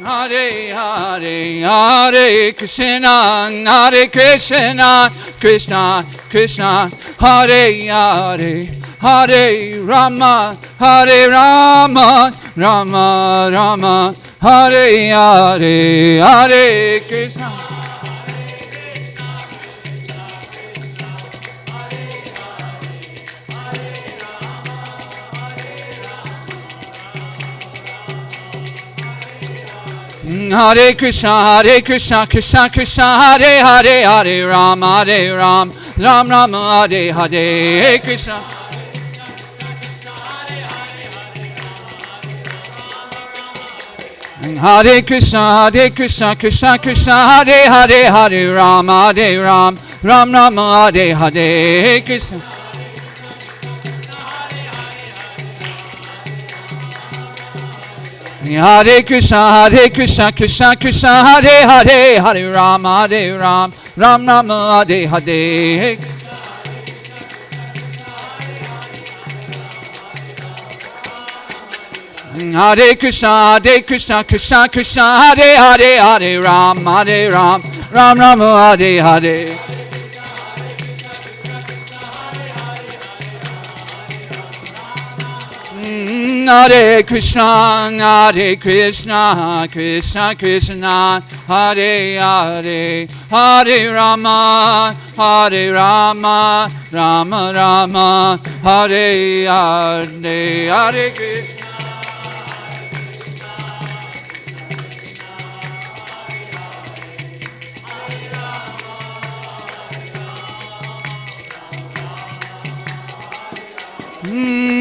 Hare Hare, Hare Krishna, Hare Krishna, Krishna Krishna, Hare Hare, Hare Rama, Hare Rama, Rama Rama, Hare Hare, Hare Krishna. Hare Krishna, Krishna Krishna, Hare Hare, Hare Ram, Ram Ram, Hare Hare Krishna. Hare Krishna, Krishna Krishna, Hare Hare, Hare Ram, Ram Ram, Hare Hare Krishna. Hare Krishna, Krishna Krishna, Hare Hare, Hare Ram, Ram Ram, Hare Hare. Hare Krishna, Krishna Krishna, Hare Hare, Hare Ram, Ram Ram, Hare Hare. Hare Krishna, Krishna Krishna, Hare Hare, Hare Rama, Rama Rama, Hare Hare, Hare Krishna.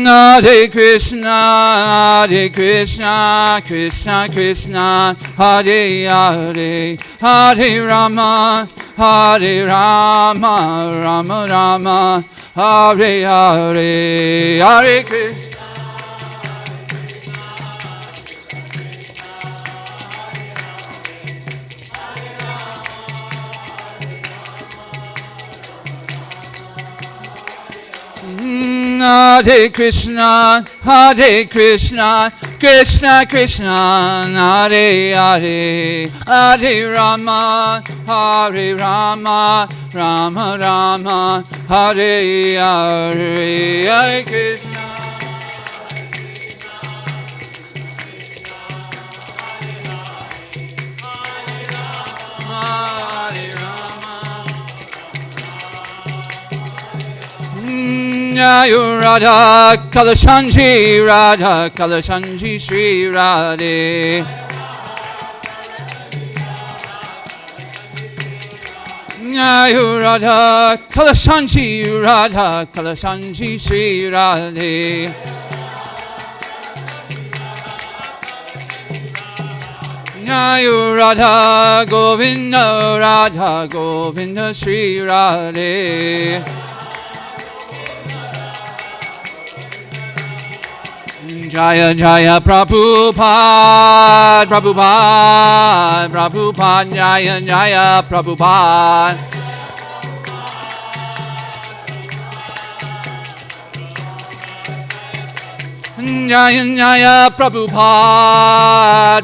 Hare Krishna, Krishna Krishna, Hare Hare, Hare Rama, Rama Rama, Hare Hare, Hare Krishna. Hare Krishna, Krishna Krishna, Hare Hare, Hare Rama, Rama Rama, Hare Hare, Hare Krishna. Radha Kalashanji, Radha Kalashanji, Shri Radhe. Radha Kalashanji, Radha Kalashanji, Shri Radhe. Radha Govinda, Radha Govinda, Shri Radhe. Jaya Jaya Prabhupada, Prabhupada, Jaya Jaya Prabhupada. Jaya Jaya Prabhupada,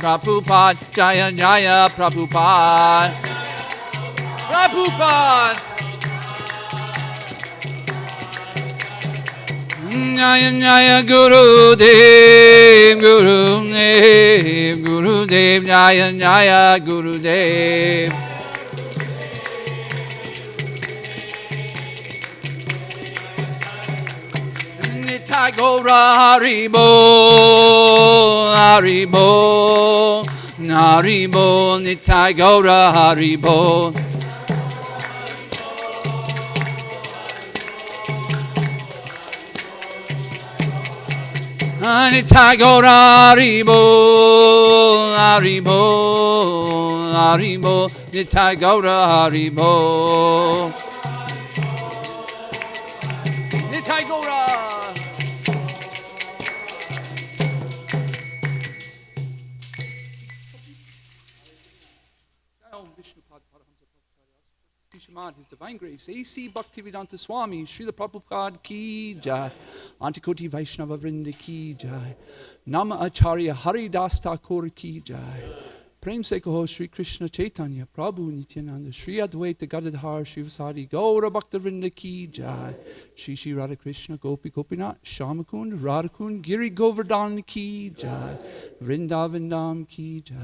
Prabhupada, Jaya Jaya Prabhupada. Jaya Jaya Gurudev, Gurudev, Jaya Jaya Gurudev. Nitai Gaura Haribo, Haribo, Haribo, Nitai Gaura Haribo. Nitai Gaura Haribo, Haribo, Haribo, Nitai Gaura Haribo. Nitai Gaura. Samad, His Divine Grace, A.C. Bhaktivedanta Swami, Srila Prabhupada Ki Jai, Antikoti Vaishnava Vrinda Ki Jai, Nama Acharya Haridas Thakur Ki Jai, Prem Se Kaho Sri Krishna Chaitanya, Prabhu Nityananda, Sri Advaita Gadadhar, Sri Vasadi, Gaura Bhakta Vrinda Ki Jai, Shri Shri Radha Krishna, Gopi Gopinath, Shamakund, Radhakund, Giri Govardhan Ki Jai, Vrindavan Dham Ki Jai,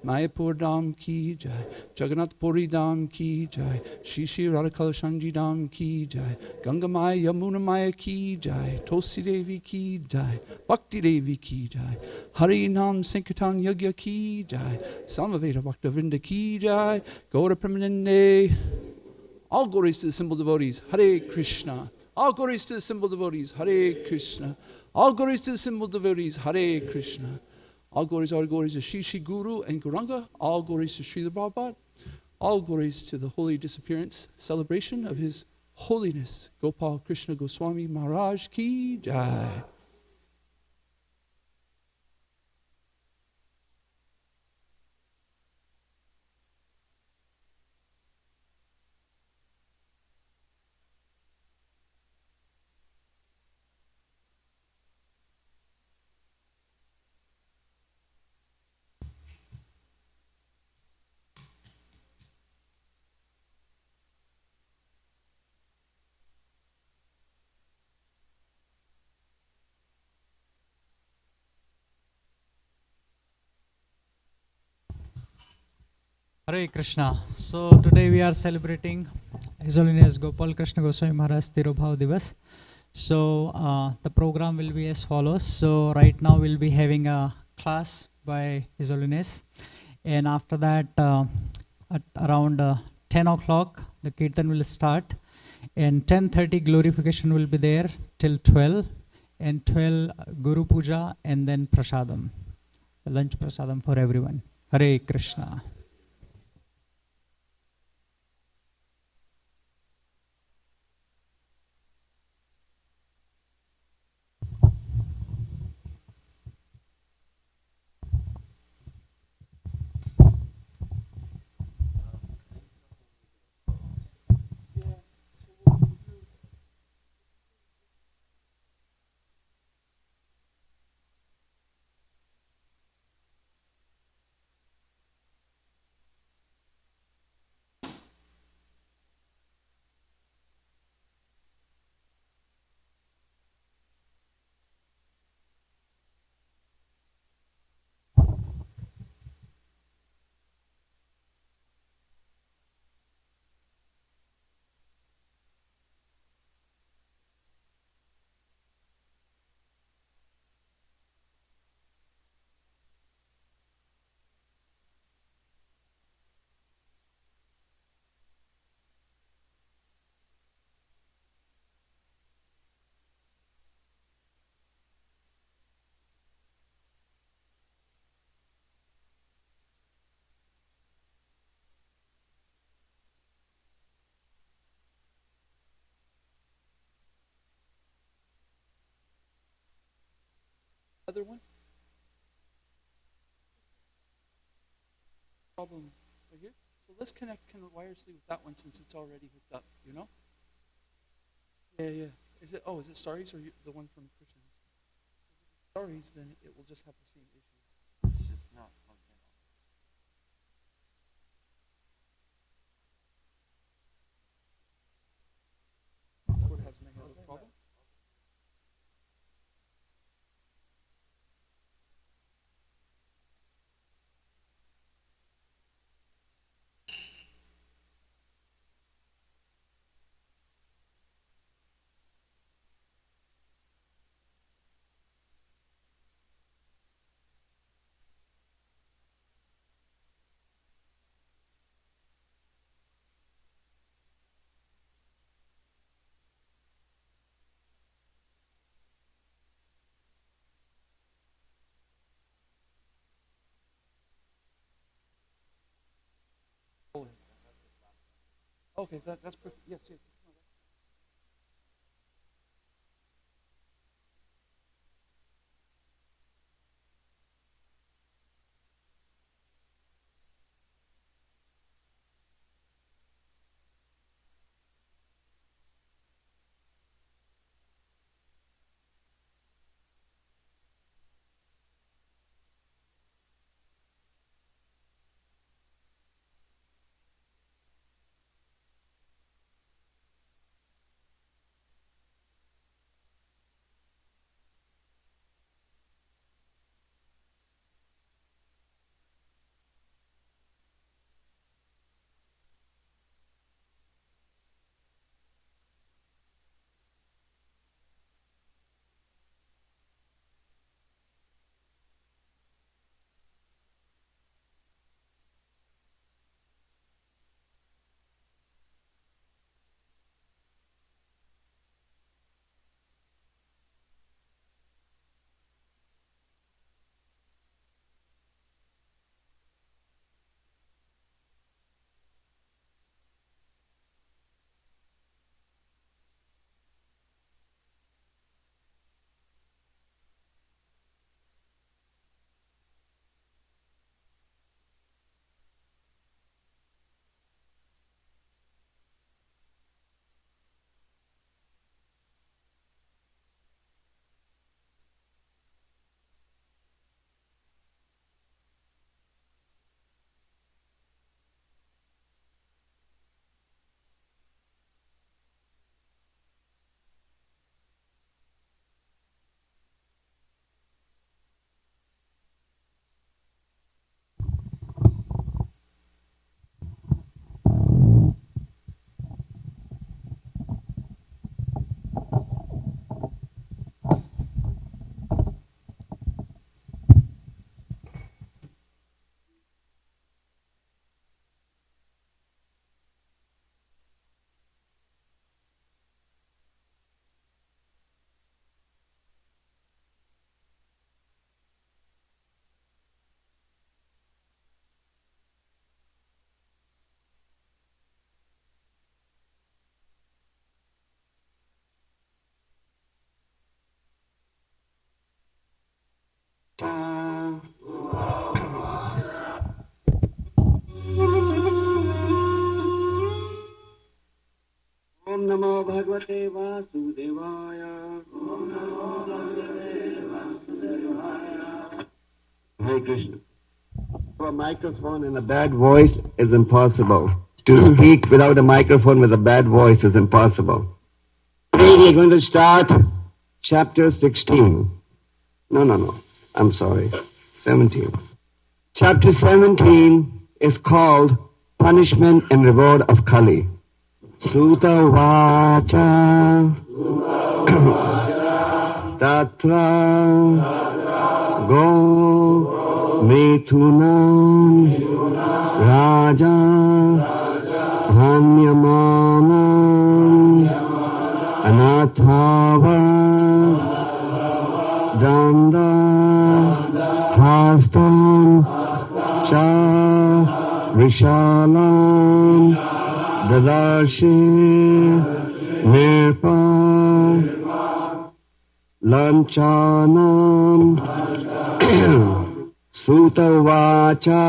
Mayapur Dham Ki Jai, Jagannath Puri Dham Ki Jai, Shri Shri Radha Kalashanji Dham Ki Jai, Ganga Maya Yamuna Maya Ki Jai, Tosi Devi Ki Jai, Bhakti Devi Ki Jai, Hari Nam Sankirtan Yagya Ki Jai, Samaveda Bhakta Vrinda Ki Jai, Gaura Premanande. All glories to the simple devotees, Hare Krishna. All glories to the simple devotees, Hare Krishna. All glories to the simple devotees, Hare Krishna. All glories to Shri Shri Guru and Gauranga. All glories to Srila Prabhupada. All glories to the holy disappearance celebration of His Holiness Gopal Krishna Goswami Maharaj Ki Jai. Hare Krishna. So today we are celebrating His Holiness Gopal Krishna Goswami Maharaj Tirobhav Divas. So the program will be as follows. So right now we'll be having a class by His Holiness, and after that at around 10 o'clock the kirtan will start, and 10:30 glorification will be there till 12, and 12 Guru Puja, and then Prasadam, the lunch Prasadam for everyone. Hare Krishna. Other one? Problem right here. So let's connect wirelessly with that one since it's already hooked up, you know? Yeah. Is it Starries or the one from Krishna? If it's Starries, then it will just have the same issue. It's just not plugged in. Or has may have a problem? Okay, that's perfect. Yes. Ta. Om Namo Bhagavate Vasudevaya. Hare Krishna. A microphone and a bad voice is impossible. To speak without a microphone with a bad voice is impossible. Today we are going to start chapter 16. No. I'm sorry. 17. Chapter 17 is called Punishment and Reward of Kali. Suta Vacha Tatra Go Mithunam Raja Hanyamanam Anathava Danda Hastam Cha Vishalam Dadarshi Nirpa Lanchanam Sutavacha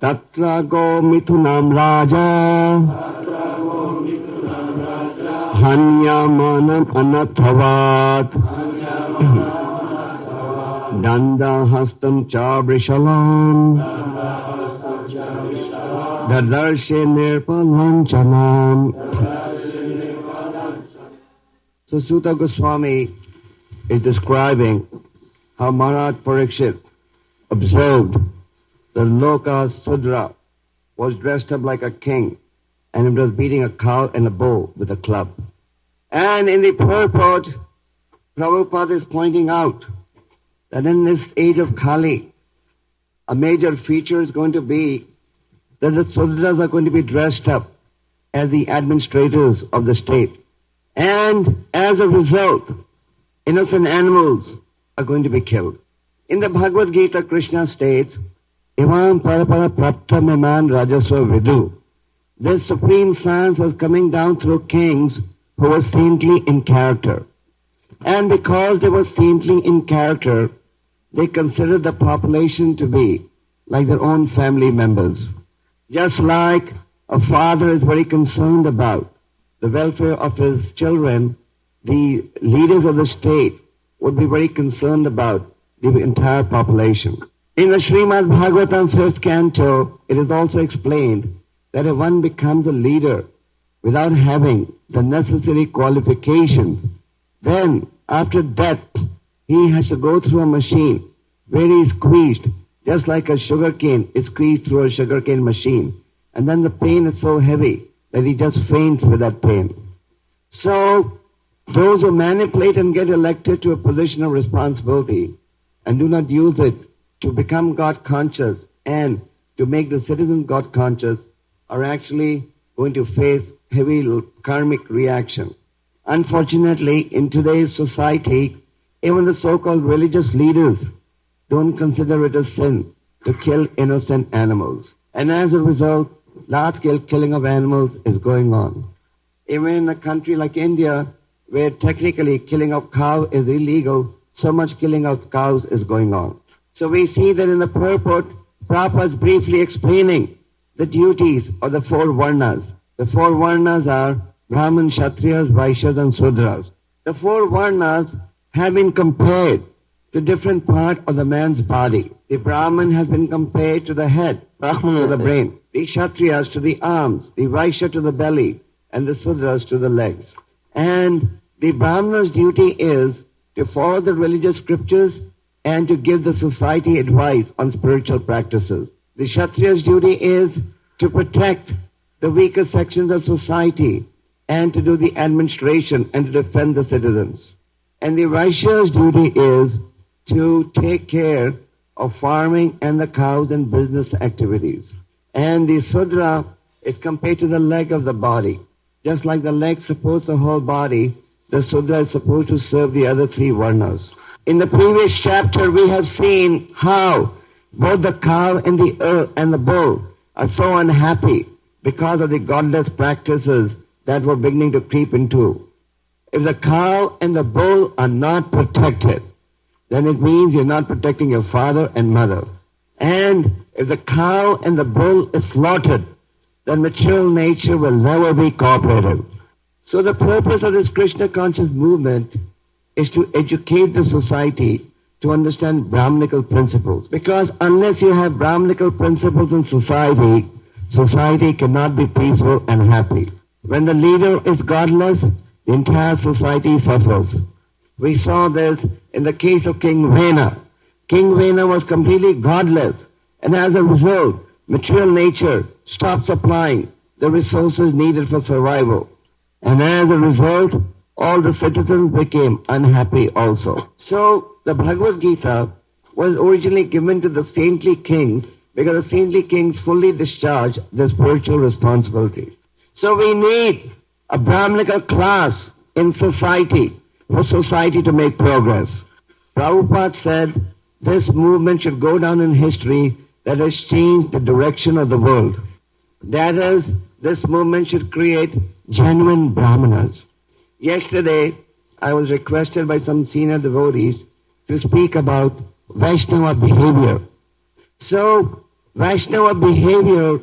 Tatra Go Mithunam Raja Hanyamanam Anathavat Danda Hastam Cha Vrishalam Dadarshe Nirpa Lanchanam. So Suta Goswami is describing how Maharaj Parikshit observed that Loka Sudra was dressed up like a king and it was beating a cow and a bull with a club. And in the purport, Prabhupada is pointing out that in this age of Kali, a major feature is going to be that the Sudras are going to be dressed up as the administrators of the state. And as a result, innocent animals are going to be killed. In the Bhagavad Gita, Krishna states, Imam Parapara Prapta Miman Rajasva Vidu. This supreme science was coming down through kings who were saintly in character. And because they were saintly in character, they considered the population to be like their own family members. Just like a father is very concerned about the welfare of his children, the leaders of the state would be very concerned about the entire population. In the Srimad Bhagavatam 5th canto, it is also explained that if one becomes a leader without having the necessary qualifications, then after death, he has to go through a machine where he is squeezed, just like a sugarcane is squeezed through a sugarcane machine. And then the pain is so heavy that he just faints with that pain. So, those who manipulate and get elected to a position of responsibility and do not use it to become God conscious and to make the citizens God conscious are actually going to face heavy karmic reaction. Unfortunately, in today's society, even the so-called religious leaders don't consider it a sin to kill innocent animals. And as a result, large-scale killing of animals is going on. Even in a country like India, where technically killing of cow is illegal, so much killing of cows is going on. So we see that in the purport, Prabhupada is briefly explaining the duties of the four varnas. The four varnas are Brahman, Kshatriyas, Vaishyas and Sudras. The four varnas have been compared to different parts of the man's body. The Brahman has been compared to the head, Brahman to the brain, the Kshatriyas to the arms, the Vaishya to the belly, and the Sudras to the legs. And the Brahmana's duty is to follow the religious scriptures and to give the society advice on spiritual practices. The Kshatriya's duty is to protect the weaker sections of society and to do the administration and to defend the citizens. And the Vaishya's duty is to take care of farming and the cows and business activities. And the Sudra is compared to the leg of the body. Just like the leg supports the whole body, the Sudra is supposed to serve the other three varnas. In the previous chapter, we have seen how both the cow and the bull are so unhappy because of the godless practices that were beginning to creep into. If the cow and the bull are not protected, then it means you're not protecting your father and mother. And if the cow and the bull is slaughtered, then material nature will never be cooperative. So the purpose of this Krishna conscious movement is to educate the society to understand Brahmanical principles. Because unless you have Brahmanical principles in society, society cannot be peaceful and happy. When the leader is godless, the entire society suffers. We saw this in the case of King Vena. King Vena was completely godless, and as a result, material nature stopped supplying the resources needed for survival. And as a result, all the citizens became unhappy also. So the Bhagavad Gita was originally given to the saintly kings because the saintly kings fully discharged their spiritual responsibility. So we need a Brahmanical class in society for society to make progress. Prabhupada said this movement should go down in history that has changed the direction of the world. That is, this movement should create genuine Brahmanas. Yesterday, I was requested by some senior devotees to speak about Vaishnava behavior. So, Vaishnava behavior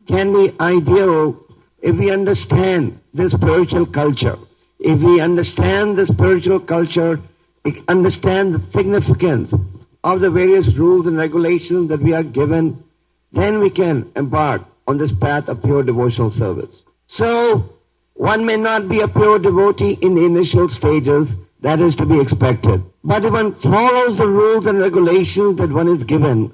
can be ideal if we understand the spiritual culture. If we understand the spiritual culture, we understand the significance of the various rules and regulations that we are given, then we can embark on this path of pure devotional service. So, one may not be a pure devotee in the initial stages, that is to be expected. But if one follows the rules and regulations that one is given,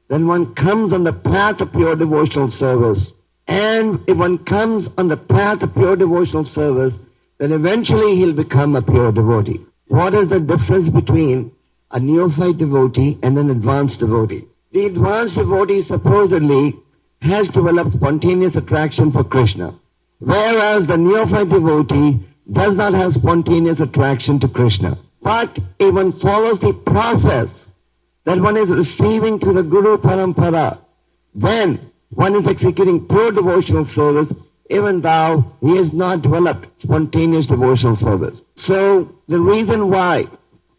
then one comes on the path of pure devotional service. And if one comes on the path of pure devotional service, then eventually he'll become a pure devotee. What is the difference between a neophyte devotee and an advanced devotee? The advanced devotee supposedly has developed spontaneous attraction for Krishna, whereas the neophyte devotee does not have spontaneous attraction to Krishna. But if one follows the process that one is receiving through the Guru Parampara, then one is executing pure devotional service even though he has not developed spontaneous devotional service. So the reason why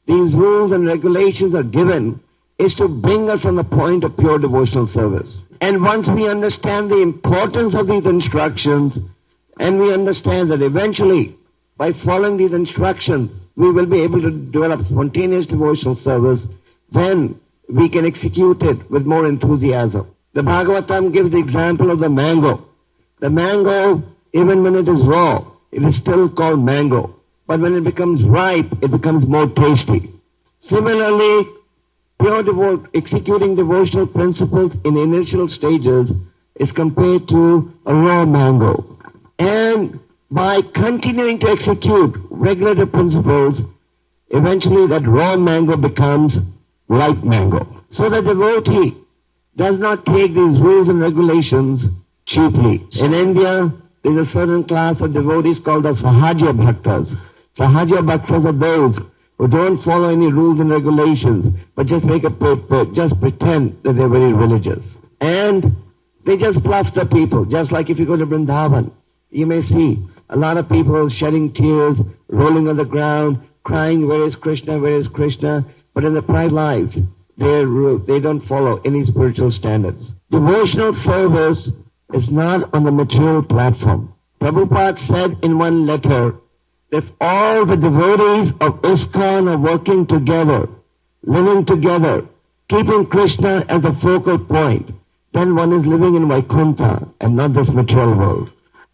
these rules and regulations are given is to bring us on the point of pure devotional service. And once we understand the importance of these instructions, and we understand that eventually, by following these instructions, we will be able to develop spontaneous devotional service, then we can execute it with more enthusiasm. The Bhagavatam gives the example of the mango. The mango, even when it is raw, it is still called mango. But when it becomes ripe, it becomes more tasty. Similarly, executing devotional principles in the initial stages is compared to a raw mango. And by continuing to execute regulative principles, eventually that raw mango becomes ripe mango. So the devotee does not take these rules and regulations cheaply. In India, there's a certain class of devotees called the Sahaja Bhaktas. Sahaja Bhaktas are those who don't follow any rules and regulations, but just just pretend that they're very religious. And they just bluff the people. Just like if you go to Vrindavan, you may see a lot of people shedding tears, rolling on the ground, crying, where is Krishna, where is Krishna? But in their private lives, they don't follow any spiritual standards. Devotional service is not on the material platform. Prabhupada said in one letter, if all the devotees of ISKCON are working together, living together, keeping Krishna as the focal point, then one is living in Vaikuntha and not this material world.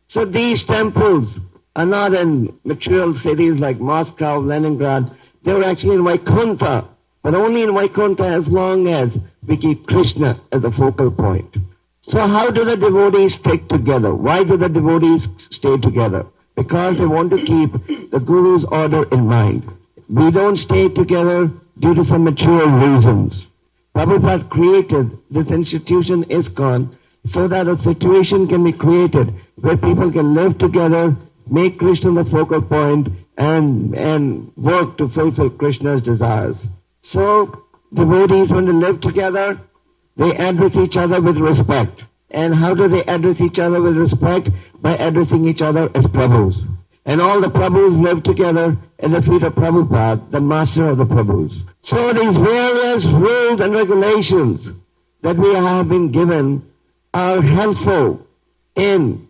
So these temples are not in material cities like Moscow, Leningrad. They were actually in Vaikuntha, but only in Vaikuntha as long as we keep Krishna as the focal point. So how do the devotees stick together? Why do the devotees stay together? Because they want to keep the Guru's order in mind. We don't stay together due to some material reasons. Prabhupada created this institution ISKCON so that a situation can be created where people can live together, make Krishna the focal point, and work to fulfill Krishna's desires. So devotees, when they live together, they address each other with respect. And how do they address each other with respect? By addressing each other as Prabhus. And all the Prabhus lived together at the feet of Prabhupada, the master of the Prabhus. So these various rules and regulations that we have been given are helpful in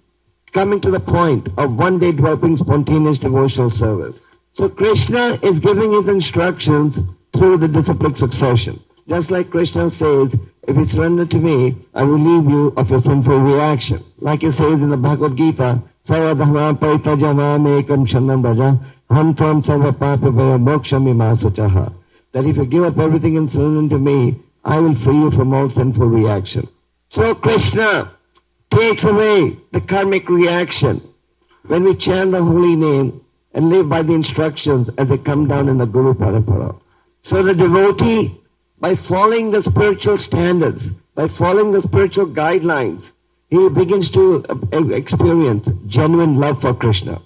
coming to the point of one day developing spontaneous devotional service. So Krishna is giving his instructions through the disciplic succession. Just like Krishna says, if you surrender to me, I will relieve you of your sinful reaction. Like he says in the Bhagavad Gita, Sarva dharma paritaja ekam shanam braja, ham tvam sarva papabhaya moksham imasuchaha. That if you give up everything and surrender to me, I will free you from all sinful reaction. So Krishna takes away the karmic reaction when we chant the holy name and live by the instructions as they come down in the Guru Parampara. So the devotee, by following the spiritual standards, by following the spiritual guidelines, he begins to experience genuine love for Krishna.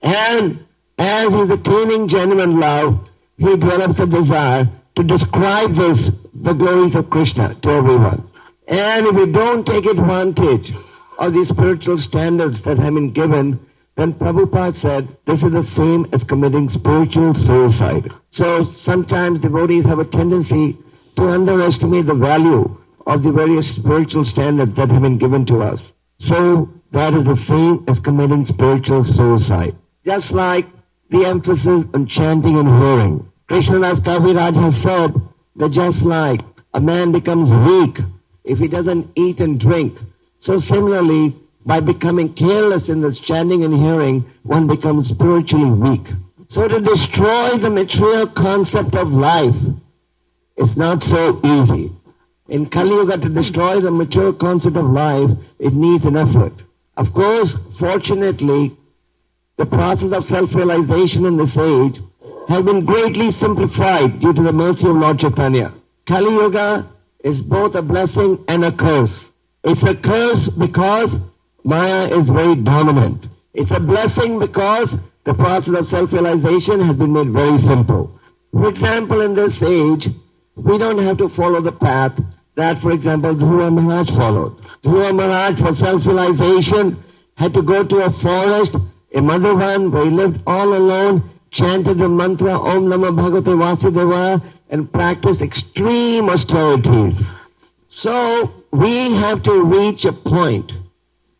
And as he's attaining genuine love, he develops a desire to describe the glories of Krishna to everyone. And if we don't take advantage of these spiritual standards that have been given, then Prabhupada said, this is the same as committing spiritual suicide. So sometimes devotees have a tendency to underestimate the value of the various spiritual standards that have been given to us. So that is the same as committing spiritual suicide. Just like the emphasis on chanting and hearing. Krishnadas Kaviraj has said that just like a man becomes weak if he doesn't eat and drink, so similarly, by becoming careless in this chanting and hearing, one becomes spiritually weak. So to destroy the material concept of life is not so easy. In Kali Yuga, to destroy the material concept of life, it needs an effort. Of course, fortunately, the process of self-realization in this age has been greatly simplified due to the mercy of Lord Chaitanya. Kali Yuga is both a blessing and a curse. It's a curse because Maya is very dominant. It's a blessing because the process of self-realization has been made very simple. For example, in this age, we don't have to follow the path that, for example, Dhruva Maharaj followed. Dhruva Maharaj, for self-realization, had to go to a forest, a Madhavan, where he lived all alone, chanted the mantra Om Namah Bhagavate Vasudevaya, and practiced extreme austerities. So we have to reach a point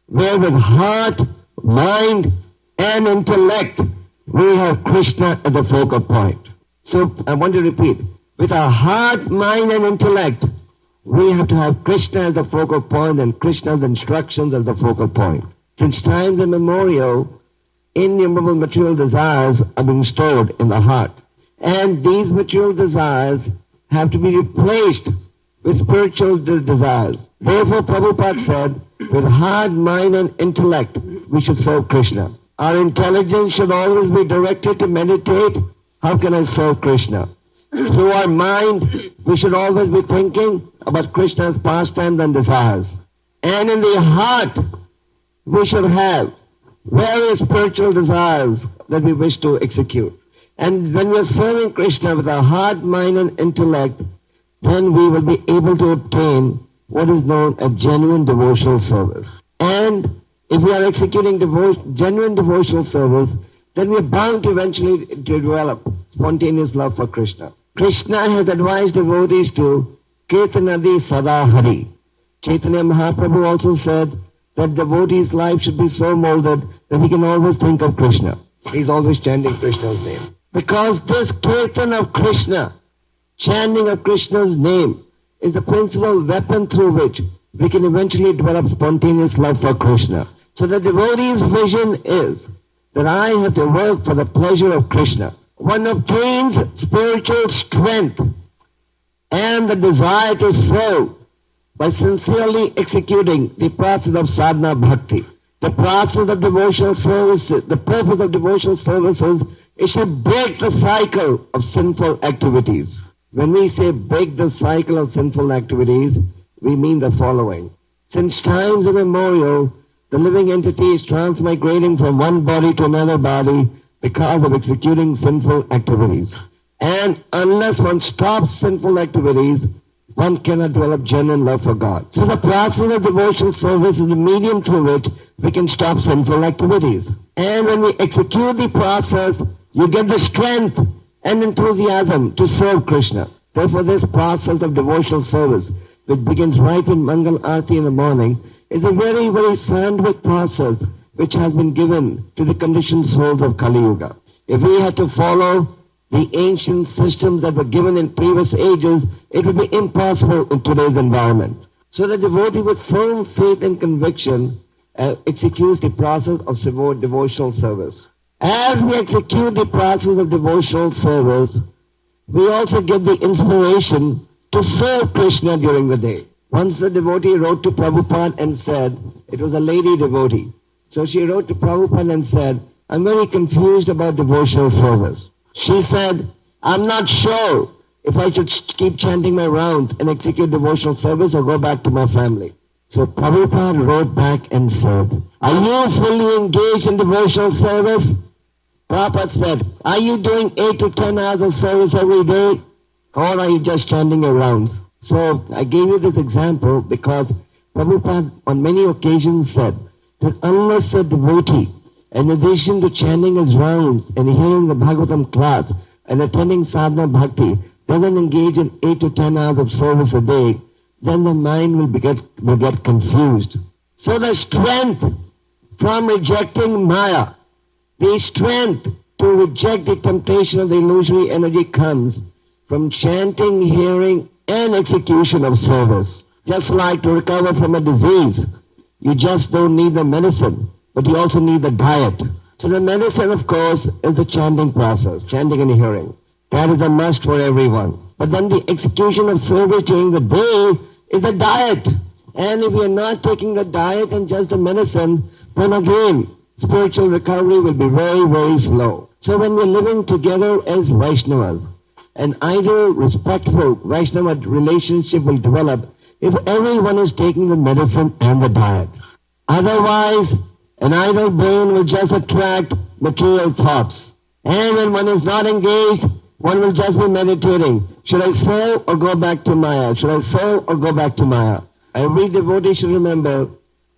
where with heart, mind, and intellect, we have Krishna as a focal point. So I want to repeat, with our heart, mind, and intellect, we have to have Krishna as the focal point and Krishna's instructions as the focal point. Since times immemorial, innumerable material desires are being stored in the heart. And these material desires have to be replaced with spiritual desires. Therefore, Prabhupada said, with heart, mind, and intellect, we should serve Krishna. Our intelligence should always be directed to meditate, how can I serve Krishna? Through our mind, we should always be thinking about Krishna's pastimes and desires. And in the heart, we should have various spiritual desires that we wish to execute. And when we are serving Krishna with our heart, mind, and intellect, then we will be able to obtain what is known as genuine devotional service. And if we are executing genuine devotional service, then we are bound to eventually develop spontaneous love for Krishna. Krishna has advised devotees to Kirtanadi Sada Hari. Chaitanya Mahaprabhu also said that devotee's life should be so molded that he can always think of Krishna. He's always chanting Krishna's name. Because this kirtan of Krishna, chanting of Krishna's name, is the principal weapon through which we can eventually develop spontaneous love for Krishna. So the devotee's vision is that I have to work for the pleasure of Krishna. One obtains spiritual strength and the desire to serve by sincerely executing the process of sadhana bhakti. The process of devotional services, the purpose of devotional services is to break the cycle of sinful activities. When we say break the cycle of sinful activities, we mean the following. Since times immemorial, the living entity is transmigrating from one body to another body because of executing sinful activities. And unless one stops sinful activities, one cannot develop genuine love for God. So the process of devotional service is the medium through which we can stop sinful activities. And when we execute the process, you get the strength and enthusiasm to serve Krishna. Therefore, this process of devotional service, which begins right in Mangal Aarti in the morning, is a very, very scientific process which has been given to the conditioned souls of Kali Yuga. If we had to follow the ancient systems that were given in previous ages, it would be impossible in today's environment. So the devotee with firm faith and conviction executes the process of devotional service. As we execute the process of devotional service, we also get the inspiration to serve Krishna during the day. Once the devotee wrote to Prabhupada and said, it was a lady devotee, so she wrote to Prabhupada and said, I'm very confused about devotional service. She said, I'm not sure if I should keep chanting my rounds and execute devotional service or go back to my family. So Prabhupada wrote back and said, are you fully engaged in devotional service? Prabhupada said, are you doing 8 to 10 hours of service every day? Or are you just chanting your rounds? So I gave you this example because Prabhupada on many occasions said that unless a devotee, in addition to chanting his rounds and hearing the Bhagavatam class and attending sadhana bhakti, doesn't engage in 8 to 10 hours of service a day, then the mind will get confused. So the strength from rejecting Maya, the strength to reject the temptation of the illusory energy comes from chanting, hearing, and execution of service. Just like to recover from a disease, you just don't need the medicine, but you also need the diet. So the medicine, of course, is the chanting process, chanting and hearing. That is a must for everyone. But then the execution of service during the day is the diet. And if we are not taking the diet and just the medicine, then again, spiritual recovery will be very, very slow. So when we're living together as Vaishnavas, an ideal, respectful Vaishnava relationship will develop if everyone is taking the medicine and the diet. Otherwise, an idle brain will just attract material thoughts. And when one is not engaged, one will just be meditating. Should I serve or go back to Maya? Should I serve or go back to Maya? Every devotee should remember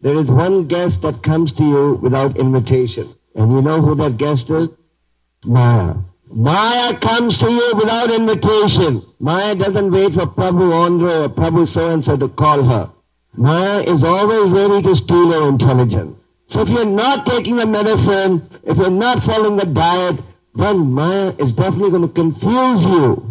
there is one guest that comes to you without invitation. And you know who that guest is? Maya. Maya comes to you without invitation. Maya doesn't wait for Prabhu Andre or Prabhu so-and-so to call her. Maya is always ready to steal your intelligence. So if you're not taking the medicine, if you're not following the diet, then Maya is definitely going to confuse you.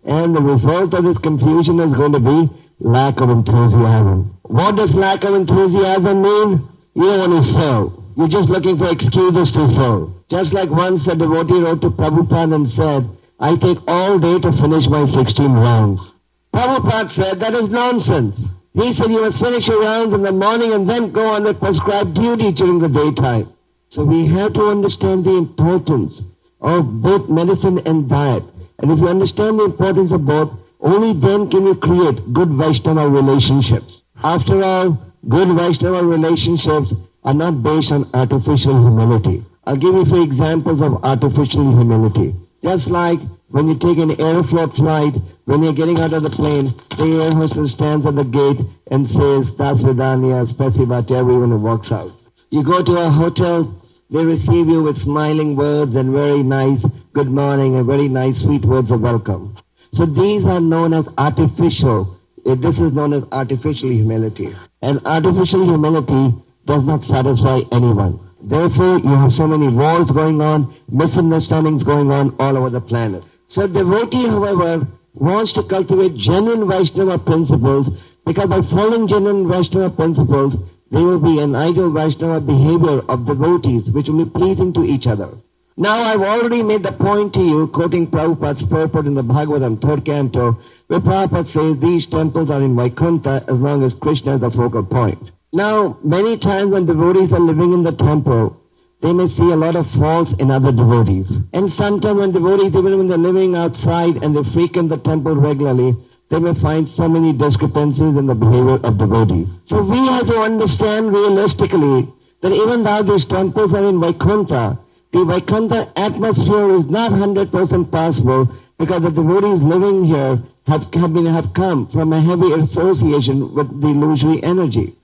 And the result of this confusion is going to be lack of enthusiasm. What does lack of enthusiasm mean? You don't want to serve. You're just looking for excuses to serve. Just like once a devotee wrote to Prabhupada and said, I take all day to finish my 16 rounds. Prabhupada said, that is nonsense. He said, you must finish your rounds in the morning and then go on with prescribed duty during the daytime. So we have to understand the importance of both medicine and diet. And if you understand the importance of both, only then can you create good Vaishnava relationships. After all, good Vaishnava relationships are not based on artificial humility. I'll give you a few examples of artificial humility. Just like when you take an Aeroflot flight, when you're getting out of the plane, the air hostess stands at the gate and says, Das Vidania, Spasiba to everyone who walks out. You go to a hotel, they receive you with smiling words and very nice good morning and very nice sweet words of welcome. So these are known as artificial. This is known as artificial humility. And artificial humility does not satisfy anyone. Therefore, you have so many wars going on, misunderstandings going on all over the planet. So devotee, however, wants to cultivate genuine Vaishnava principles, because by following genuine Vaishnava principles, there will be an ideal Vaishnava behavior of devotees which will be pleasing to each other. Now, I've already made the point to you, quoting Prabhupada's purport in the Bhagavatam, 3rd canto, where Prabhupada says these temples are in Vaikuntha as long as Krishna is the focal point. Now, many times when devotees are living in the temple, they may see a lot of faults in other devotees. And sometimes when devotees, even when they're living outside and they frequent the temple regularly, they may find so many discrepancies in the behavior of devotees. So we have to understand realistically that even though these temples are in Vaikuntha, the Vaikuntha atmosphere is not 100% possible because the devotees living here have come from a heavy association with the illusory energy.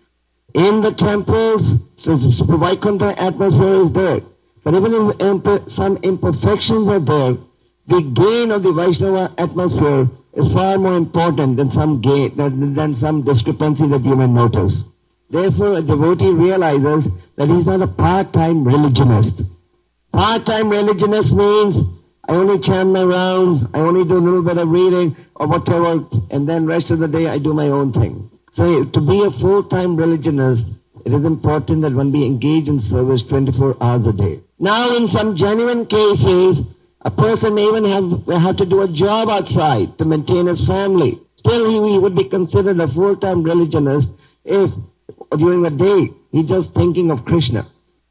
In the temples, so Vaikuntha atmosphere is there, but even if some imperfections are there, the gain of the Vaishnava atmosphere is far more important than some than some discrepancy that you may notice. Therefore, a devotee realizes that he's not a part-time religionist. Part-time religionist means I only chant my rounds, I only do a little bit of reading or whatever, and then rest of the day I do my own thing. So to be a full-time religionist, it is important that one be engaged in service 24 hours a day. Now, in some genuine cases, a person may even have to do a job outside to maintain his family. Still, he would be considered a full-time religionist if during the day he's just thinking of Krishna.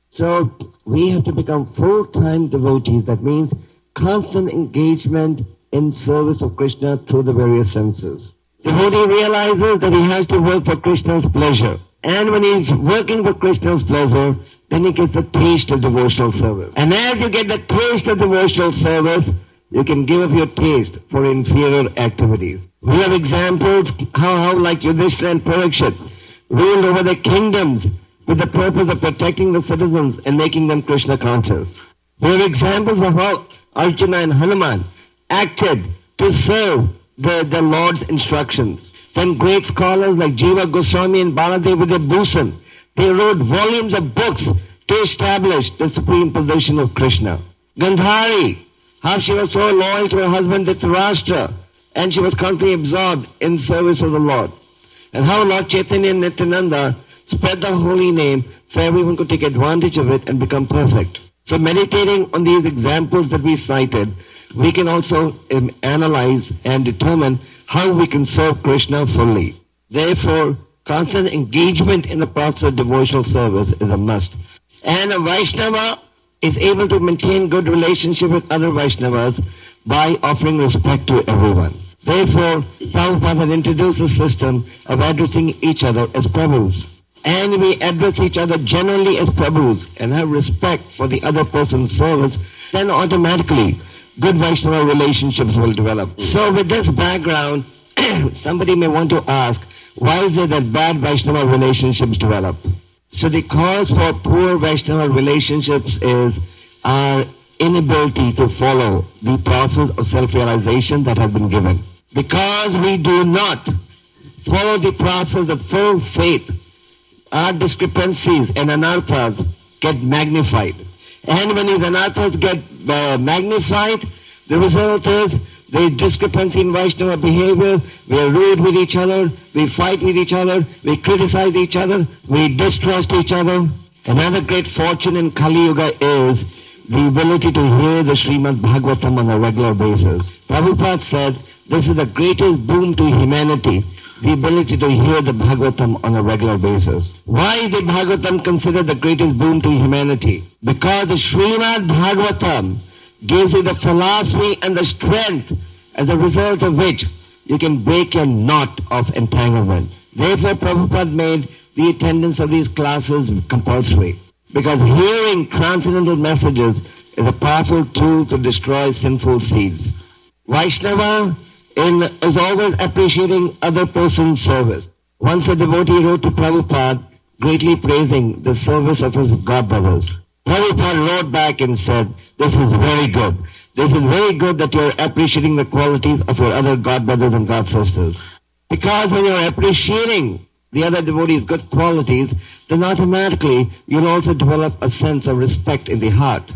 So we have to become full-time devotees. That means constant engagement in service of Krishna through the various senses. Devotee realizes that he has to work for Krishna's pleasure. And when he's working for Krishna's pleasure, then he gets a taste of devotional service. And as you get the taste of devotional service, you can give up your taste for inferior activities. We have examples how like Yudhishthira and Parikshit ruled over the kingdoms with the purpose of protecting the citizens and making them Krishna conscious. We have examples of how Arjuna and Hanuman acted to serve the Lord's instructions. Then great scholars like Jiva Goswami and Baladev Bhusan, they wrote volumes of books to establish the supreme position of Krishna. Gandhari, how she was so loyal to her husband Dhritarashtra, and she was constantly absorbed in service of the Lord. And how Lord Chaitanya and Nityananda spread the holy name so everyone could take advantage of it and become perfect. So meditating on these examples that we cited, we can also analyze and determine how we can serve Krishna fully. Therefore, constant engagement in the process of devotional service is a must. And a Vaishnava is able to maintain good relationship with other Vaishnavas by offering respect to everyone. Therefore, Prabhupada had introduced a system of addressing each other as Prabhus. And we address each other generally as Prabhus and have respect for the other person's service, then automatically good Vaishnava relationships will develop. So with this background, somebody may want to ask, why is it that bad Vaishnava relationships develop? So the cause for poor Vaishnava relationships is our inability to follow the process of self-realization that has been given. Because we do not follow the process of full faith, our discrepancies and anarthas get magnified. And when these anarthas get magnified, the result is the discrepancy in Vaishnava behavior. We are rude with each other, we fight with each other, we criticize each other, we distrust each other. Another great fortune in Kali Yuga is the ability to hear the Srimad Bhagavatam on a regular basis. Prabhupada said this is the greatest boon to humanity, the ability to hear the Bhagavatam on a regular basis. Why is the Bhagavatam considered the greatest boon to humanity? Because the Srimad Bhagavatam gives you the philosophy and the strength as a result of which you can break your knot of entanglement. Therefore, Prabhupada made the attendance of these classes compulsory. Because hearing transcendental messages is a powerful tool to destroy sinful seeds. Vaishnava is always appreciating other person's service. Once a devotee wrote to Prabhupada, greatly praising the service of his godbrothers. Prabhupada wrote back and said, this is very good. This is very good that you're appreciating the qualities of your other godbrothers and godsisters. Because when you're appreciating the other devotees' good qualities, then automatically you'll also develop a sense of respect in the heart.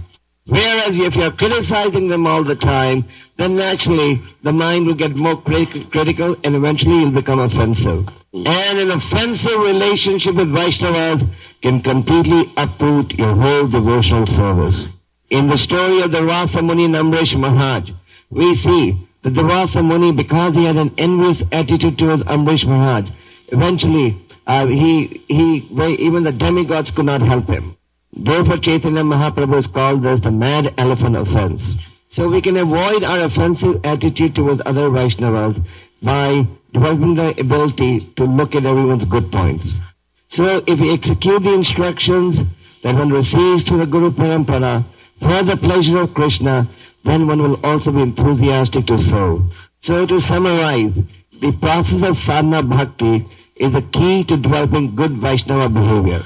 Whereas if you're criticizing them all the time, then naturally the mind will get more critical and eventually you'll become offensive. And an offensive relationship with Vaishnavas can completely uproot your whole devotional service. In the story of the Rasa Muni and Amrish Maharaj, we see that the Rasa Muni, because he had an envious attitude towards Amrish Maharaj, eventually even the demigods could not help him. Therefore, Chaitanya Mahaprabhu has called this the mad elephant offense. So we can avoid our offensive attitude towards other Vaishnavas by developing the ability to look at everyone's good points. So if we execute the instructions that one receives through the Guru Parampara for the pleasure of Krishna, then one will also be enthusiastic to serve. So to summarize, the process of sadhana bhakti is the key to developing good Vaishnava behavior.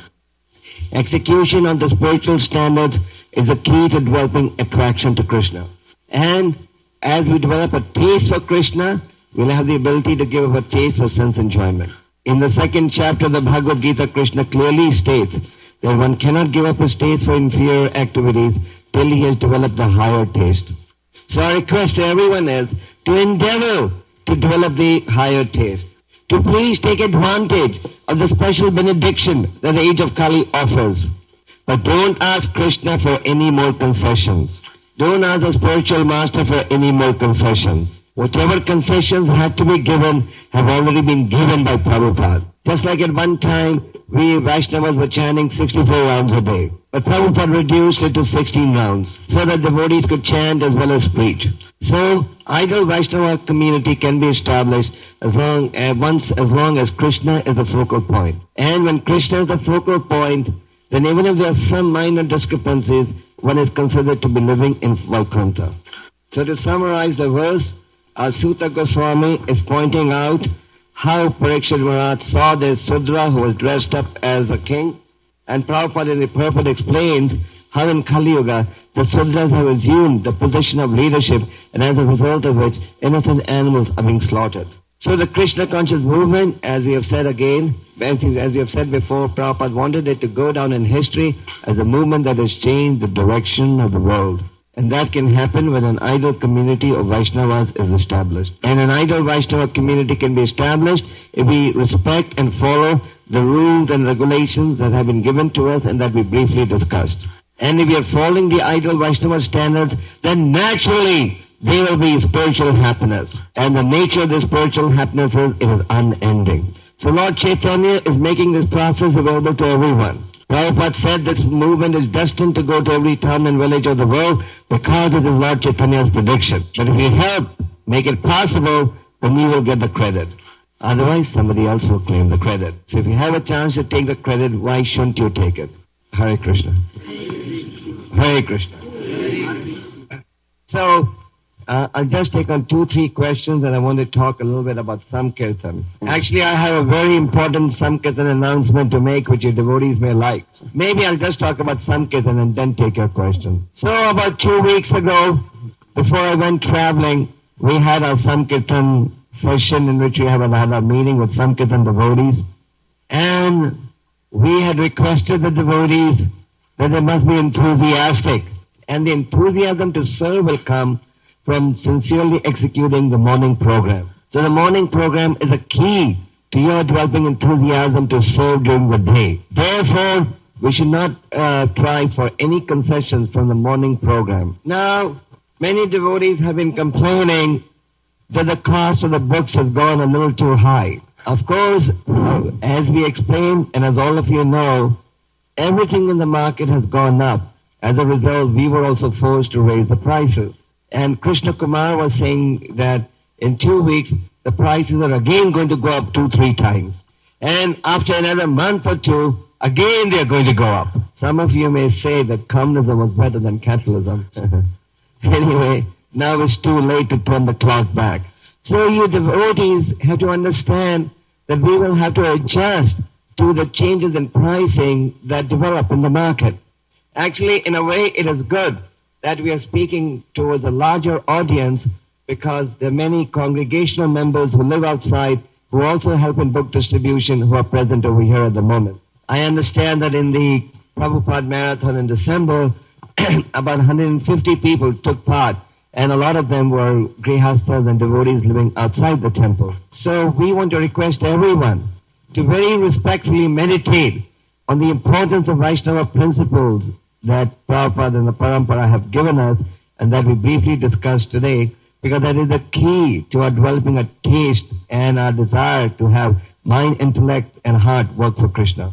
Execution on the spiritual standards is the key to developing attraction to Krishna. And as we develop a taste for Krishna, we'll have the ability to give up a taste for sense enjoyment. In the second chapter of the Bhagavad Gita, Krishna clearly states that one cannot give up his taste for inferior activities till he has developed a higher taste. So our request to everyone is to endeavor to develop the higher taste, to please take advantage of the special benediction that the age of Kali offers. But don't ask Krishna for any more concessions. Don't ask the spiritual master for any more concessions. Whatever concessions had to be given have already been given by Prabhupada. Just like at one time, we Vaishnavas were chanting 64 rounds a day. But Prabhupada reduced it to 16 rounds so that devotees could chant as well as preach. So, ideal Vaishnava community can be established as long as Krishna is the focal point. And when Krishna is the focal point, then even if there are some minor discrepancies, one is considered to be living in Vaikuntha. So to summarize the verse, Sutta Goswami is pointing out how Parikshit Maharaj saw this Sudra who was dressed up as a king, and Prabhupada in the purport explains how in Kali Yuga the Sudras have assumed the position of leadership, and as a result of which innocent animals are being slaughtered. So the Krishna conscious movement, as we have said again, as we have said before, Prabhupada wanted it to go down in history as a movement that has changed the direction of the world. And that can happen when an ideal community of Vaishnavas is established. And an ideal Vaishnava community can be established if we respect and follow the rules and regulations that have been given to us and that we briefly discussed. And if we are following the ideal Vaishnava standards, then naturally there will be spiritual happiness. And the nature of the spiritual happiness is it is unending. So Lord Chaitanya is making this process available to everyone. Prabhupada said this movement is destined to go to every town and village of the world because it is Lord Chaitanya's prediction. But if you help make it possible, then you will get the credit. Otherwise, somebody else will claim the credit. So if you have a chance to take the credit, why shouldn't you take it? Hare Krishna. Hare Krishna. So, I'll just take on 2-3 questions and I want to talk a little bit about Samkirtan. Actually, I have a very important Samkirtan announcement to make which your devotees may like. Maybe I'll just talk about Samkirtan and then take your question. So about 2 weeks ago, before I went traveling, we had our Samkirtan session in which we had a meeting with Samkirtan devotees. And we had requested the devotees that they must be enthusiastic. And the enthusiasm to serve will come from sincerely executing the morning program. So the morning program is a key to your developing enthusiasm to serve during the day. Therefore, we should not try for any concessions from the morning program. Now, many devotees have been complaining that the cost of the books has gone a little too high. Of course, as we explained, and as all of you know, everything in the market has gone up. As a result, we were also forced to raise the prices. And Krishna Kumar was saying that in 2 weeks, the prices are again going to go up 2-3 times. And after another month or two, again they are going to go up. Some of you may say that communism was better than capitalism. Anyway, now it's too late to turn the clock back. So you devotees have to understand that we will have to adjust to the changes in pricing that develop in the market. Actually, in a way, it is good that we are speaking towards a larger audience because there are many congregational members who live outside who also help in book distribution who are present over here at the moment. I understand that in the Prabhupada Marathon in December, about 150 people took part, and a lot of them were grihasthas and devotees living outside the temple. So we want to request everyone to very respectfully meditate on the importance of Vaishnava principles that Prabhupada and the Parampara have given us and that we briefly discussed today, because that is the key to our developing a taste and our desire to have mind, intellect and heart work for Krishna.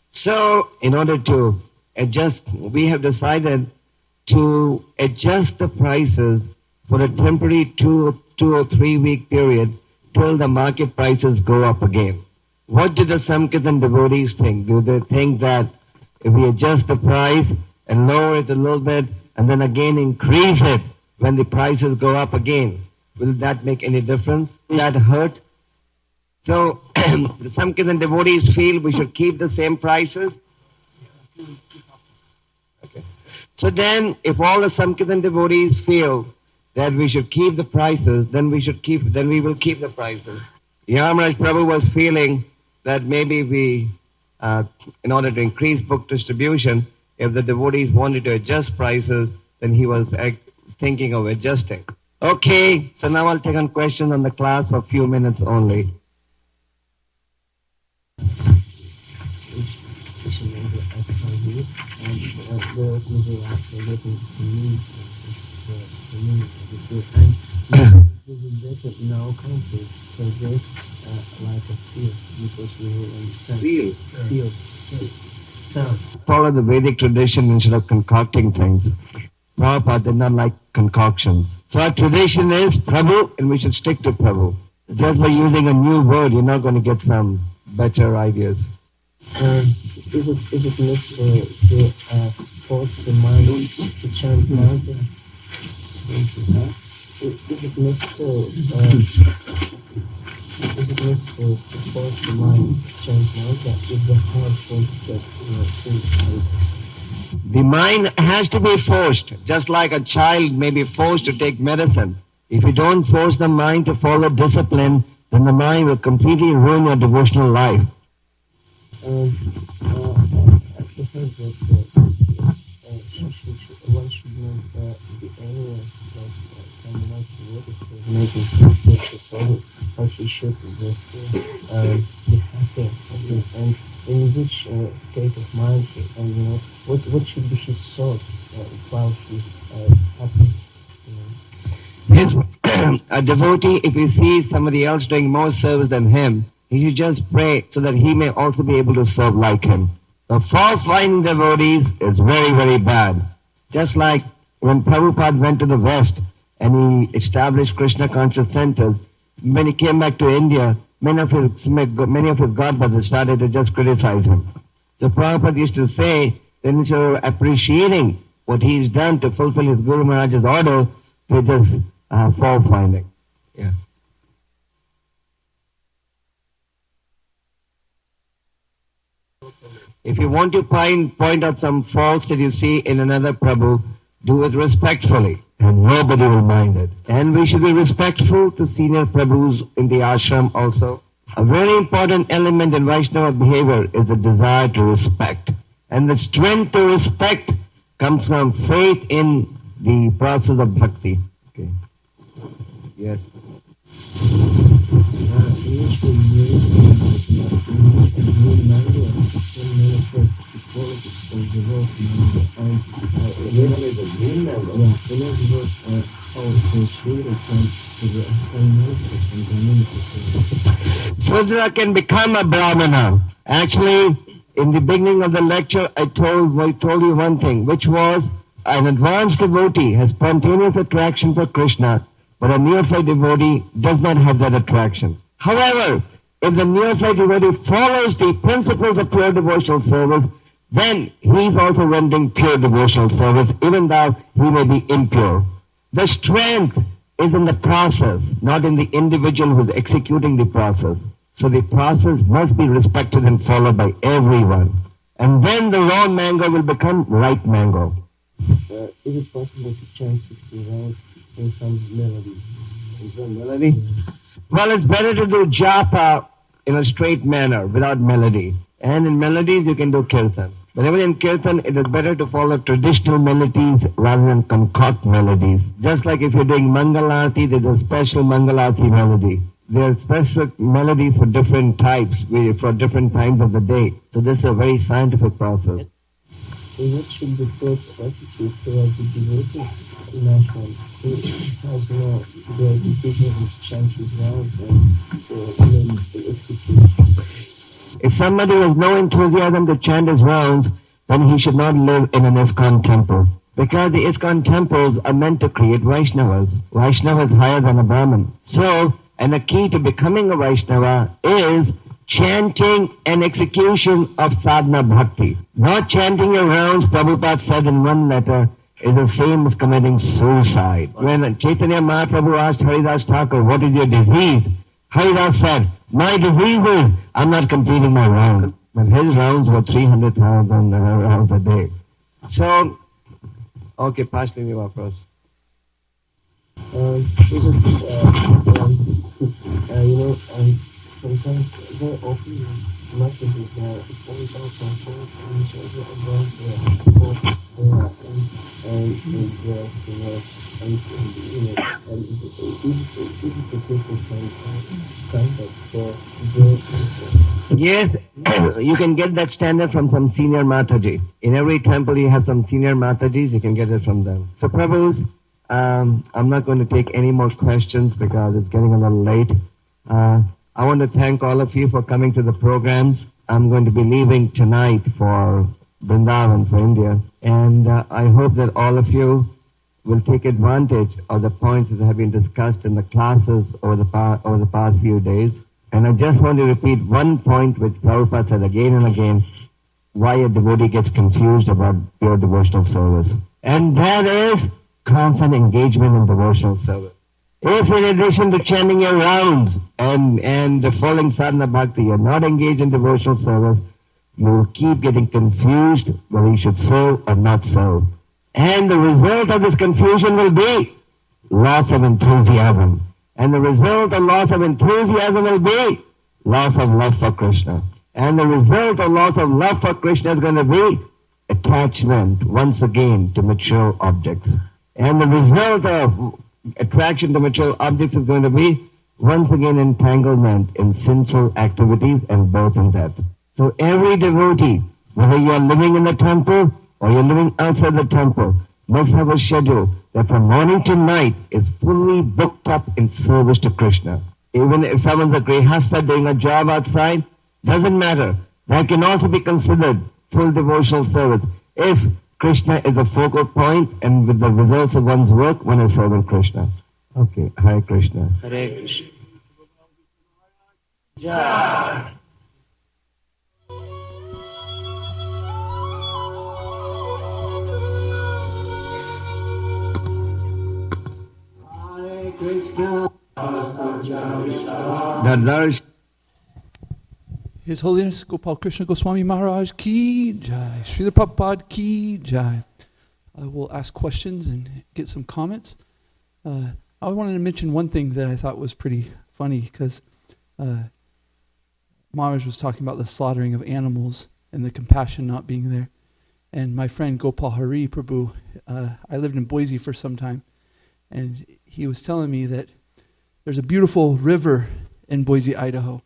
So in order to adjust, we have decided to adjust the prices for a temporary 2 or 3 week period till the market prices go up again. What do the Samkirtan devotees think? Do they think that if we adjust the price and lower it a little bit and then again increase it, when the prices go up again? Will that make any difference? Will that hurt? So the Sankirtan devotees feel we should keep the same prices. Okay. So then, if all the Sankirtan devotees feel that we should keep the prices, then we will keep the prices. Yamaraj Prabhu was feeling that maybe we, in order to increase book distribution, if the devotees wanted to adjust prices, then he was thinking of adjusting. Okay, so now I'll take on questions on the class for a few minutes only. In our country, there's like a field, because we will understand. Field. So, follow the Vedic tradition instead of concocting things. Prabhupada did not like concoctions. So our tradition is Prabhu, and we should stick to Prabhu. Just by using a new word, you're not going to get some better ideas. Is it necessary to force the mind to chant mantra? Is it necessary to force the mind to chant mantra if the heart wants just sing mantras? The mind has to be forced, just like a child may be forced to take medicine. If you don't force the mind to follow discipline, then the mind will completely ruin your devotional life. I heard that one should not be angry like someone else is making mistakes, how she should just be happy. And in which state of mind, and what should be his thought while he's happy? Yes, a devotee, if he sees somebody else doing more service than him, he should just pray so that he may also be able to serve like him. The fault-finding devotees is very, very bad. Just like when Prabhupada went to the West and he established Krishna conscious centers, when he came back to India, many of his godbrothers started to just criticize him. So Prabhupada used to say that instead of appreciating what he's done to fulfill his Guru Maharaj's order, they just fault-finding. Yeah. If you want to point out some faults that you see in another Prabhu, do it respectfully, and nobody will mind it. And we should be respectful to senior Prabhus in the ashram also. A very important element in Vaishnava behavior is the desire to respect. And the strength to respect comes from faith in the process of bhakti. Okay. Yes. Sudra can become a Brahmana. Actually, in the beginning of the lecture, I told you one thing, which was an advanced devotee has spontaneous attraction for Krishna, but a neophyte devotee does not have that attraction. However, if the neophyte devotee follows the principles of pure devotional service, then he is also rendering pure devotional service, even though he may be impure. The strength is in the process, not in the individual who is executing the process. So the process must be respected and followed by everyone. And then the raw mango will become ripe mango. Is it possible to chant 60 rounds in some melody? In some melody? Well, it's better to do japa in a straight manner, without melody. And in melodies, you can do kirtan. But even in kirtan, it is better to follow traditional melodies rather than concoct melodies. Just like if you're doing Mangalarti, there's a special Mangalarti melody. There are specific melodies for different types, for different times of the day. So this is a very scientific process. What should be taught attitude towards the devotee in ashram who has no the education of chant his rounds and to execute? If somebody has no enthusiasm to chant his rounds, then he should not live in an ISKCON temple. Because the ISKCON temples are meant to create Vaishnavas. Vaishnava is higher than a Brahmin. So, and the key to becoming a Vaishnava is chanting and execution of sadhana bhakti. Not chanting your rounds, Prabhupada said in one letter, is the same as committing suicide. When Chaitanya Mahaprabhu asked Haridas Thakur, what is your disease? Haridas said, my disease is I'm not completing my round. But his rounds were 300,000 rounds a day. So, okay, pass me your first. Sometimes very often messages that always also important and shows about people and it's just and it's a different context for the people. Yes, you can get that standard from some senior Mataji. In every temple you have some senior Matajis, you can get it from them. So Prabhus, I'm not going to take any more questions because it's getting a little late. I want to thank all of you for coming to the programs. I'm going to be leaving tonight for Vrindavan, for India. And I hope that all of you will take advantage of the points that have been discussed in the classes over the past few days. And I just want to repeat one point which Prabhupada said again and again, why a devotee gets confused about pure devotional service. And that is constant engagement in devotional service. If in addition to chanting your rounds and following sadhana bhakti, you're not engaged in devotional service, you will keep getting confused whether you should serve or not serve. And the result of this confusion will be loss of enthusiasm. And the result of loss of enthusiasm will be loss of love for Krishna. And the result of loss of love for Krishna is going to be attachment, once again, to material objects. And the result of attraction to material objects is going to be, once again, entanglement in sinful activities and birth and death. So every devotee, whether you are living in the temple or you're living outside the temple, must have a schedule that from morning to night is fully booked up in service to Krishna. Even if someone's a grihastha doing a job outside, doesn't matter. That can also be considered full devotional service if Krishna is a focal point and with the results of one's work, one is serving Krishna. Okay, Hare Krishna. Hare Krishna. Jai. Hare Krishna. Dadarsh. His Holiness Gopal Krishna Goswami Maharaj Ki Jai. Srila Prabhupada Ki Jai. I will ask questions and get some comments. I wanted to mention one thing that I thought was pretty funny because Maharaj was talking about the slaughtering of animals and the compassion not being there. And my friend Gopal Hari Prabhu, I lived in Boise for some time, and he was telling me that there's a beautiful river in Boise, Idaho.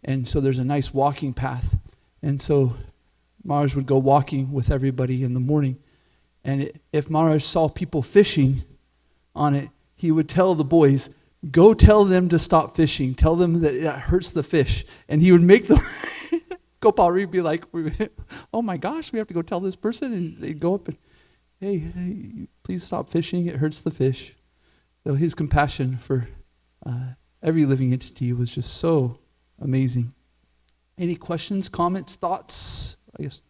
And so there's a nice walking path. And so Maharaj would go walking with everybody in the morning. And if Maharaj saw people fishing on it, he would tell the boys, go tell them to stop fishing. Tell them that it hurts the fish. And he would make them, Gopal be like, oh my gosh, we have to go tell this person. And they'd go up and, hey, please stop fishing. It hurts the fish. So his compassion for every living entity was just so amazing. Any questions, comments, thoughts? I guess.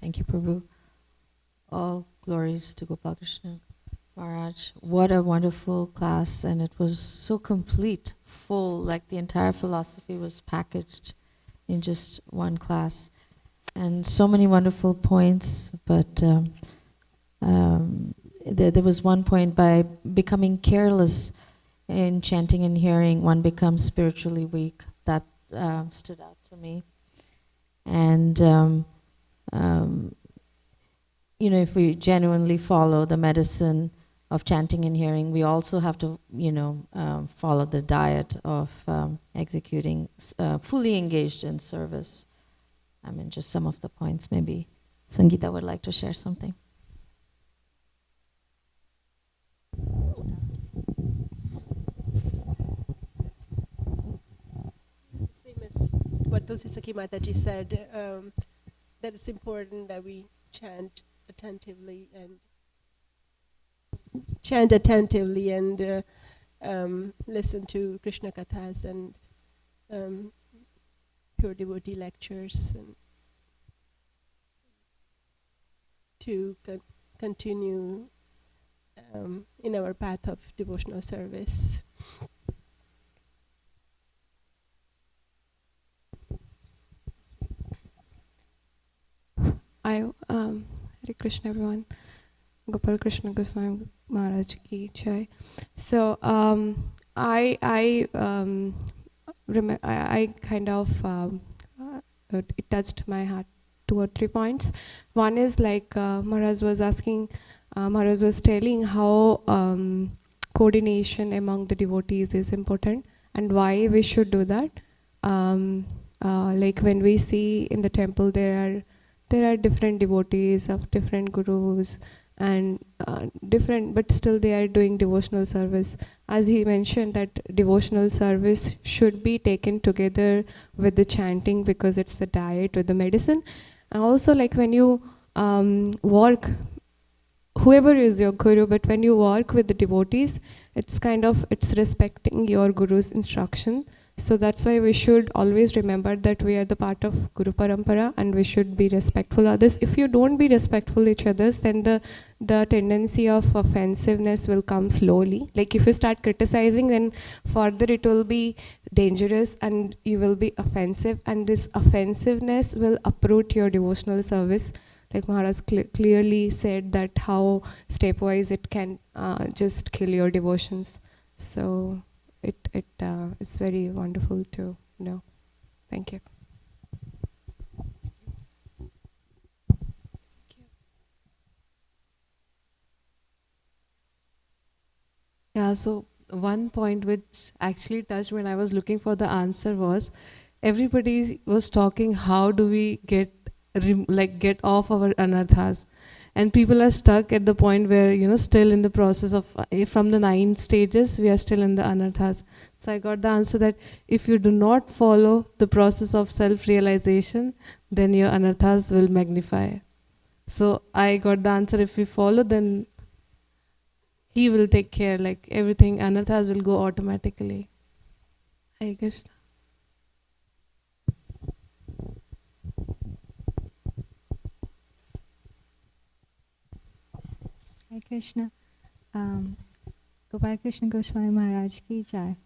Thank you, Prabhu. All glories to Gopal Krishna Maharaj. What a wonderful class, and it was so complete, full, like the entire philosophy was packaged in just one class. And so many wonderful points, but there was one point, by becoming careless in chanting and hearing, one becomes spiritually weak. That stood out to me. And you know, if we genuinely follow the medicine of chanting and hearing, we also have to, you know, follow the diet of executing, fully engaged in service. I mean, just some of the points. Maybe Sangeeta would like to share something. Same as what Tulsi Sakhi Mataji said, that it's important that we chant attentively and chant attentively and listen to Krishna Kathas and pure devotee lectures, and to continue in our path of devotional service. Hare Krishna, everyone. Gopal Krishna Goswami Maharaj ki jai. So I kind of it touched my heart 2 or 3 points. One is like Maharaj was asking, Maharaj was telling how coordination among the devotees is important and why we should do that. Like when we see in the temple there are different devotees of different gurus and different, but still they are doing devotional service. As he mentioned that devotional service should be taken together with the chanting because it's the diet with the medicine. And also like when you work, whoever is your guru, but when you work with the devotees, it's respecting your guru's instruction. So that's why we should always remember that we are the part of Guru Parampara and we should be respectful of others. If you don't be respectful each others, then the tendency of offensiveness will come slowly. Like if you start criticizing, then further it will be dangerous and you will be offensive, and this offensiveness will uproot your devotional service. Like Maharaj clearly said that how stepwise it can just kill your devotions. So it's very wonderful to know. Thank you. Yeah, so one point which actually touched when I was looking for the answer was, everybody was talking how do we get off our anarthas, and people are stuck at the point where still in the process of from the 9 stages we are still in the anarthas. So I got the answer that if you do not follow the process of self-realization, then your anarthas will magnify. So I got the answer, if we follow, then he will take care, like everything, anarthas will go automatically. Hare Krishna. Hare Krishna. Gopal Krishna Goswami Maharaj ki jai.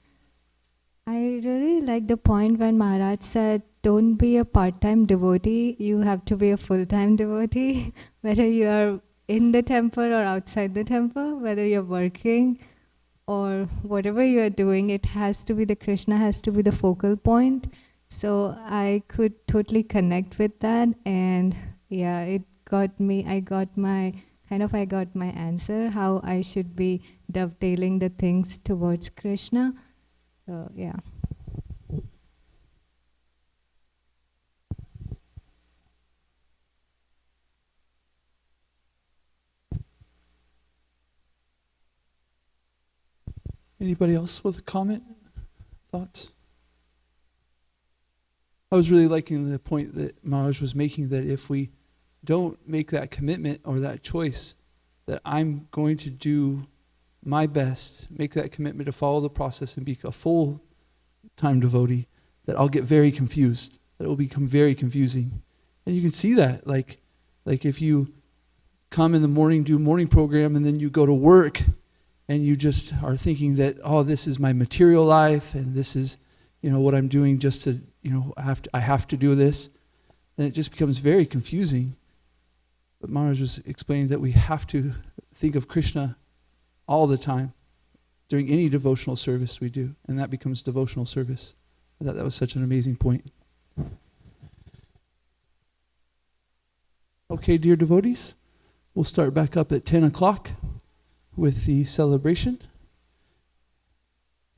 I really like the point when Maharaj said, don't be a part-time devotee, you have to be a full-time devotee. Whether you are in the temple or outside the temple, whether you're working or whatever you are doing, it has to be Krishna has to be the focal point. So I could totally connect with that, and yeah, it got me, I got my answer, how I should be dovetailing the things towards Krishna. So yeah. Anybody else with a comment, thoughts? I was really liking the point that Maharaj was making, that if we don't make that commitment or that choice, that I'm going to do my best, make that commitment to follow the process and be a full-time devotee, that I'll get very confused, that it will become very confusing. And you can see that, like if you come in the morning, do morning program, and then you go to work, and you just are thinking that, oh, this is my material life, and this is, what I'm doing just to, I have to do this, then it just becomes very confusing. But Maharaj was explaining that we have to think of Krishna all the time during any devotional service we do, and that becomes devotional service. I thought that was such an amazing point. Okay, dear devotees, we'll start back up at 10 o'clock with the celebration.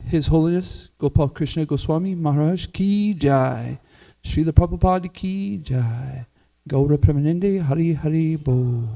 His Holiness Gopal Krishna Goswami Maharaj ki jai. Srila Prabhupada ki jai. Gaura Premanande Hari Hari Bo.